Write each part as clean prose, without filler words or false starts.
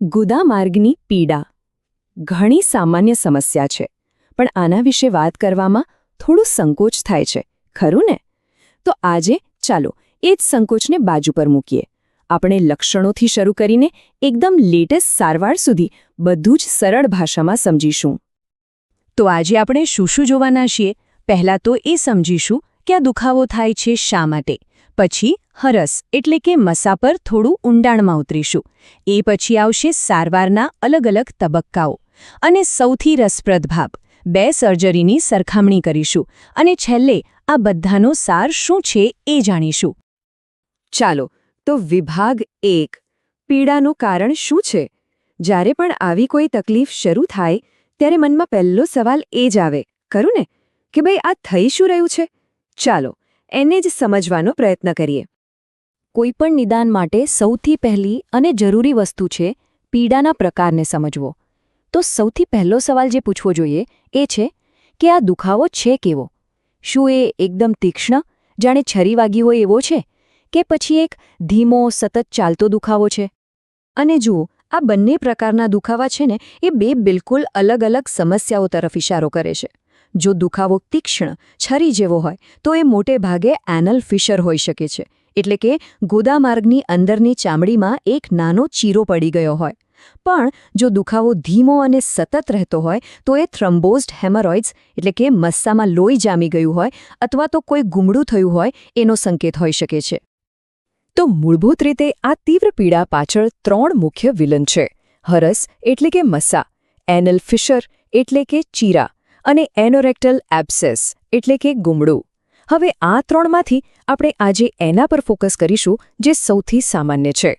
ગુદામાર્ગની પીડા ઘણી સામાન્ય સમસ્યા છે, પણ આના વિશે વાત કરવામાં થોડું સંકોચ થાય છે, ખરું ને? તો આજે ચાલો એ જ સંકોચને બાજુ પર મૂકીએ. આપણે લક્ષણોથી શરૂ કરીને એકદમ લેટેસ્ટ સારવાર સુધી બધું જ સરળ ભાષામાં સમજીશું. તો આજે આપણે શું જોવાના છીએ? પહેલાં તો એ સમજીશું કે આ દુખાવો થાય છે શા માટે. પછી હરસ એટલે કે મસા પર થોડું ઊંડાણમાં ઉતરીશું. એ પછી આવશે સારવારના અલગ અલગ તબક્કાઓ. અને સૌથી રસપ્રદ ભાગ, 2 સર્જરીની સરખામણી કરીશું. અને છેલ્લે આ બધાનો સાર શું છે એ જાણીશું. ચાલો તો વિભાગ 1, પીડાનું કારણ શું છે? જ્યારે પણ આવી કોઈ તકલીફ શરૂ થાય ત્યારે મનમાં પહેલો સવાલ એ જ આવે, ખરું ને, કે ભાઈ આ થઈ શું રહ્યું છે? ચાલો એને જ સમજવાનો પ્રયત્ન કરીએ. કોઈપણ નિદાન માટે સૌથી પહેલી અને જરૂરી વસ્તુ છે પીડાના પ્રકારને સમજવો. તો સૌથી પહેલો સવાલ જે પૂછવો જોઈએ એ છે કે આ દુખાવો છે કેવો? શું એ એકદમ તીક્ષ્ણ, જાણે છરી વાગી હોય એવો છે, કે પછી એક ધીમો સતત ચાલતો દુખાવો છે? અને જુઓ, આ બંને પ્રકારના દુખાવા છે ને એ બે બિલકુલ અલગ અલગ સમસ્યાઓ તરફ ઇશારો કરે છે. જો દુખાવો તીક્ષ્ણ, છરી જેવો હોય તો એ મોટે ભાગે એનલ ફિશર હોઈ શકે છે, એટલે કે ગુદામાર્ગની અંદરની ચામડીમાં એક નાનો ચીરો પડી ગયો હોય. પણ જો દુખાવો ધીમો અને સતત રહેતો હોય તો એ થ્રોમ્બોઝ્ડ હેમરોઇડ્સ એટલે કે મસ્સામાં લોહી જામી ગયું હોય અથવા તો કોઈ ગુમડું થયું હોય એનો સંકેત હોઈ શકે છે. તો મૂળભૂત રીતે આ તીવ્ર પીડા પાછળ 3 મુખ્ય વિલન છે: હરસ એટલે કે મસ્સા, એનલ ફિશર એટલે કે ચીરા અને એનોરેક્ટલ એબ્સેસ એટલે કે ગુમડું. હવે આ 3માંથી આપણે આજે એના પર ફોકસ કરીશું જે સૌથી સામાન્ય છે.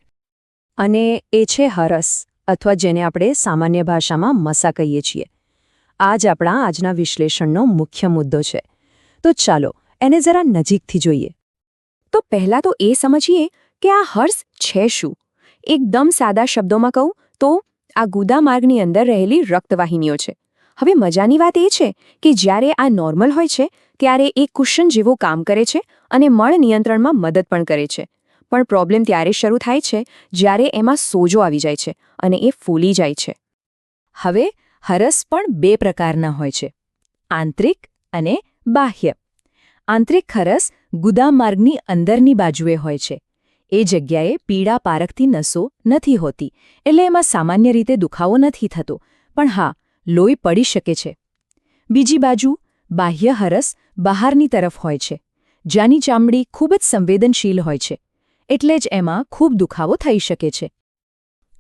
અને એ છે હરસ, અથવા જેને આપણે સામાન્ય ભાષામાં મસા કહીએ છીએ. આ જ આપણા આજના વિશ્લેષણનો મુખ્ય મુદ્દો છે. તો ચાલો એને જરા નજીકથી જોઈએ. તો પહેલાં તો એ સમજીએ કે આ હર્ષ છે શું. એકદમ સાદા શબ્દોમાં કહું તો આ ગુદામાર્ગની અંદર રહેલી રક્તવાહિનીઓ છે. હવે મજાની વાત એ છે કે જ્યારે આ નોર્મલ હોય છે ત્યારે એ કુશન જેવું કામ કરે છે અને મળ નિયંત્રણમાં મદદ પણ કરે છે. પણ પ્રોબ્લેમ ત્યારે શરૂ થાય છે જ્યારે એમાં સોજો આવી જાય છે અને એ ફૂલી જાય છે. હવે હરસ પણ 2 પ્રકારના હોય છે: આંતરિક અને બાહ્ય. આંતરિક હરસ ગુદામાર્ગની અંદરની બાજુએ હોય છે. એ જગ્યાએ પીડા પારખતી નસો નથી હોતી, એટલે એમાં સામાન્ય રીતે દુખાવો નથી થતો, પણ હા, લોહી પડી શકે છે. બીજી બાજુ બાહ્ય હરસ બહારની તરફ હોય છે, જ્યાંની ચામડી ખૂબ જ સંવેદનશીલ હોય છે, એટલે જ એમાં ખૂબ દુખાવો થઈ શકે છે.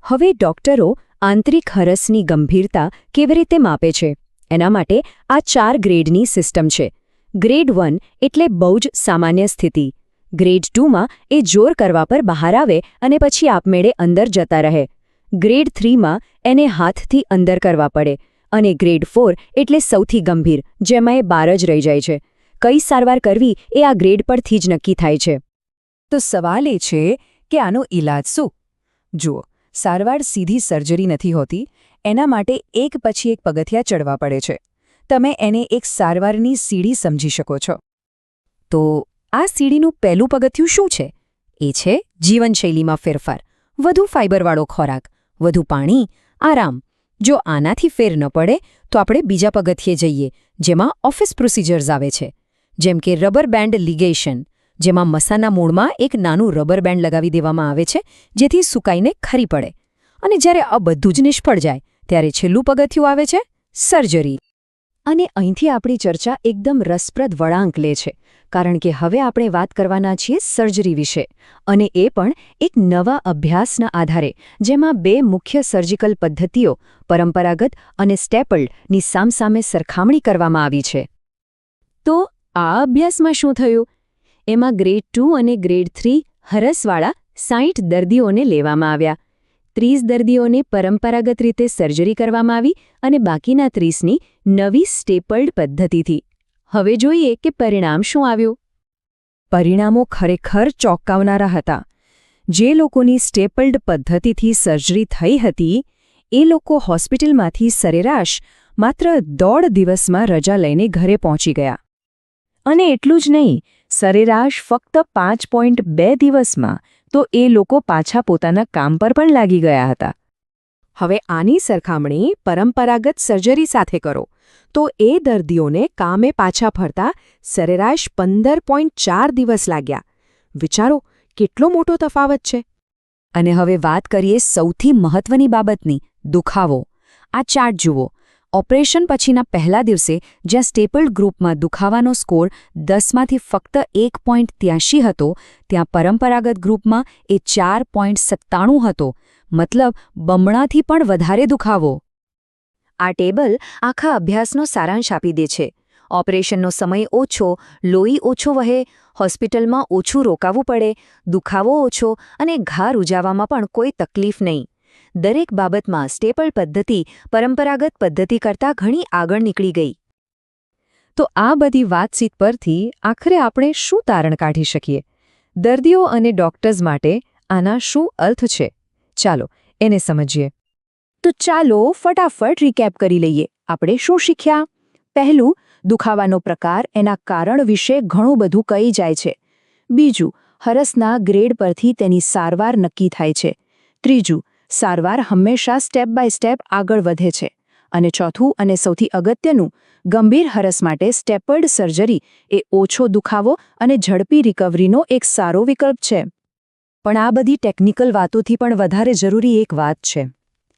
હવે ડોક્ટરો આંતરિક હરસની ગંભીરતા કેવી રીતે માપે છે? એના માટે આ 4 ગ્રેડની સિસ્ટમ છે. ગ્રેડ 1 એટલે બહુ જ સામાન્ય સ્થિતિ. ગ્રેડ 2માં એ જોર કરવા પર બહાર આવે અને પછી આપમેળે અંદર જતા રહે. ગ્રેડ 3માં એને હાથથી અંદર કરવા પડે. અને ગ્રેડ 4 એટલે સૌથી ગંભીર, જેમાં એ બહાર જ રહી જાય છે. કઈ સારવાર કરવી એ આ ગ્રેડ પરથી જ નક્કી થાય છે. તો સવાલ એ છે કે આનો ઈલાજ શું? જુઓ, સારવાર સીધી સર્જરી નથી હોતી. એના માટે એક પછી એક પગથિયાં ચડવા પડે છે. તમે એને એક સારવારની સીડી સમજી શકો છો. તો આ સીડીનું પહેલું પગથિયું શું છે? એ છે જીવનશૈલીમાં ફેરફાર. વધુ ફાઇબરવાળો ખોરાક, વધુ પાણી, આરામ. જો આનાથી ફેર ન પડે તો આપણે બીજા પગથિયે જઈએ, જેમાં ઓફિસ પ્રોસિજર્સ આવે છે, જેમ કે રબર બેન્ડ લિગેશન, જેમાં મસાના મૂળમાં એક નાનું રબર બેન્ડ લગાવી દેવામાં આવે છે જેથી સુકાઈને ખરી પડે. અને જ્યારે આ બધું જ નિષ્ફળ જાય ત્યારે છેલ્લું પગથિયું આવે છે સર્જરી. અને અહીંથી આપણી ચર્ચા એકદમ રસપ્રદ વળાંક લે છે, કારણ કે હવે આપણે વાત કરવાના છીએ સર્જરી વિશે, અને એ પણ એક નવા અભ્યાસના આધારે, જેમાં 2 મુખ્ય સર્જિકલ પદ્ધતિઓ, પરંપરાગત અને સ્ટેપલ્ડની સામસામે સરખામણી કરવામાં આવી છે. તો આ અભ્યાસમાં શું થયું? એમાં ગ્રેડ 2 અને ગ્રેડ 3 હરસવાળા 60 દર્દીઓને લેવામાં આવ્યા. 30 દર્દીઓને પરંપરાગત રીતે સર્જરી કરવામાં આવી અને બાકીના 30ની નવી સ્ટેપલ્ડ પદ્ધતિથી. હવે જોઈએ કે પરિણામ શું આવ્યું. પરિણામો ખરેખર ચોંકાવનારા હતા. જે લોકોની સ્ટેપલ્ડ પદ્ધતિથી સર્જરી થઈ હતી એ લોકો હોસ્પિટલમાંથી સરેરાશ માત્ર 1.5 દિવસમાં રજા લઈને ઘરે પહોંચી ગયા. અને એટલું જ નહીં, સરેરાશ ફક્ત 5.2 દિવસમાં તો એ લોકો પાછા પોતાના કામ પર પણ લાગી ગયા હતા. હવે આની સરખામણી પરંપરાગત સર્જરી સાથે કરો તો એ દર્દીઓને કામે પાછા ફરતા સરેરાશ 15.4 દિવસ લાગ્યા. વિચારો કેટલો મોટો તફાવત છે. અને હવે વાત કરીએ સૌથી મહત્વની બાબતની, દુખાવો. આ ચાર્ટ જુઓ. ઓપરેશન પછીના પહેલા દિવસે જ્યાં સ્ટેપલ્ડ ગ્રુપમાં દુખાવાનો સ્કોર 10માંથી ફક્ત 1.83 હતો, ત્યાં પરંપરાગત ગ્રુપમાં એ 4.97 હતો. મતલબ બમણાથી પણ વધારે દુખાવો. આ ટેબલ આખા અભ્યાસનો સારાંશ આપી દે છે. ઓપરેશનનો સમય ઓછો, લોહી ઓછો વહે, હોસ્પિટલમાં ઓછું રોકાવું પડે, દુખાવો ઓછો અને ઘા રૂજાવામાં પણ કોઈ તકલીફ નહીં. દરેક બાબતમાં સ્ટેપલ પદ્ધતિ પરંપરાગત પદ્ધતિ કરતાં ઘણી આગળ નીકળી ગઈ. તો આ બધી વાતચીત પરથી આખરે આપણે શું તારણ કાઢી શકીએ? દર્દીઓ અને ડોક્ટર્સ માટે આના શું અર્થ છે? ચાલો એને સમજીએ. તો ચાલો ફટાફટ રિકેપ કરી લઈએ. આપણે શું શીખ્યા? પહેલું, દુખાવાનો પ્રકાર એના કારણ વિશે ઘણું બધું કહી જાય છે. બીજું, હરસના ગ્રેડ પરથી તેની સારવાર નક્કી થાય છે. ત્રીજું, સારવાર હંમેશા સ્ટેપ બાય સ્ટેપ આગળ વધે છે. અને ચોથું અને સૌથી અગત્યનું, ગંભીર હરસ માટે સ્ટેપલ્ડ સર્જરી એ ઓછો દુખાવો અને ઝડપી રિકવરીનો એક સારો વિકલ્પ છે. પણ આ બધી ટેકનિકલ વાતોથી પણ વધારે જરૂરી એક વાત છે.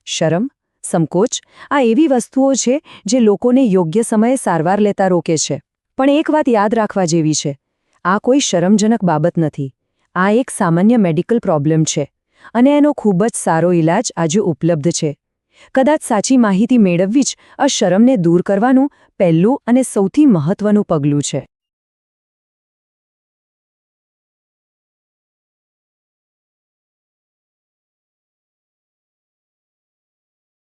શરમ, સંકોચ, આ એવી વસ્તુઓ છે જે લોકોને યોગ્ય સમયે સારવાર લેતા રોકે છે. પણ એક વાત યાદ રાખવા જેવી છે. આ કોઈ શરમજનક બાબત નથી. આ એક સામાન્ય મેડિકલ પ્રોબ્લેમ છે. અને એનો ખૂબ જ સારો ઈલાજ આજે ઉપલબ્ધ છે. કદાચ સાચી માહિતી મેળવવી જ આ શરમને દૂર કરવાનું પહેલું અને સૌથી મહત્વનું પગલું છે.